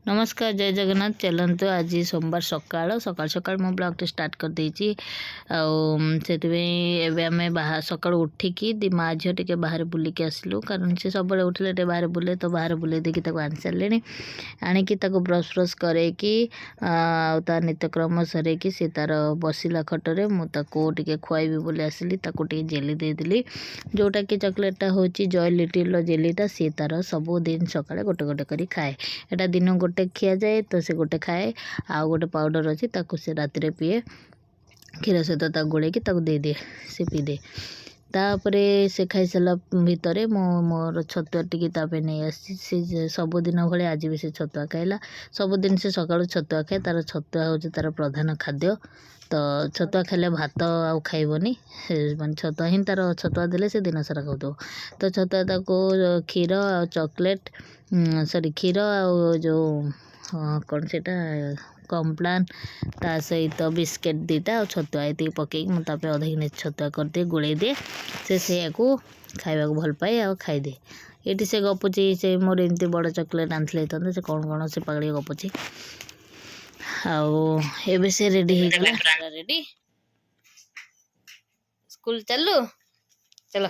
नमस्कार जय जगन्नाथ चलतु आज सोमवार सकाल सकाल सकाल मो ब्लॉग स्टार्ट कर देछि आम बाहर सकाल उठिकी दी माँ झील टे बाहर बुलिकी आसलु कारण से सब उठले टे बाहर बुले तो बाहर बुले देखी आनी सारे आणिकी ब्रश फ्रश करैकी ता नित्यक्रम सरैकी सी तार बसला खटरे मुझे खुआबी बोली आसली ताकू जेली देदेली जोटा कि चॉकलेटा हूँ जय लिटिल जेलीटा सी तार सब दिन सकाଳେ गोटे गोटे करी खाए एटा दिन गोटे खिया जाए तो से गोटे खाए आ गोटे पाउडर अच्छी ताकू से राति पीए क्षीर सहित गोले दे दिए से पी दे तापरे से खाई सारा भितर मोर छतुआ टी नहीं आसी सबुदिन भाई आज भी से छतुआ खाइला सबुदिन से सका छतुआ खाए तार छतुआ हूँ तार प्रधान खाद्य तो छतुआ खाइले भात आउ खाइबनी मान छतुआ ही तार छतुआ देले से दिन सारा खाऊ तो छतुआ ताको क्षीर आ चॉकलेट सॉरी क्षीर आ जो कौन से कम्प्लान ता सहित बिस्किट दीटा और छतुआ ये पकई मुझे अधा कि छतुआ करदिए गोले दिए से खाइबा भल पाए आ खाईदे ये से गपुची से मोर एमती बड़ चॉकलेट आनी से कौन कौन से पागड़ी गपुची आउ से रेडी हो रेडी स्कूल चलू चलो।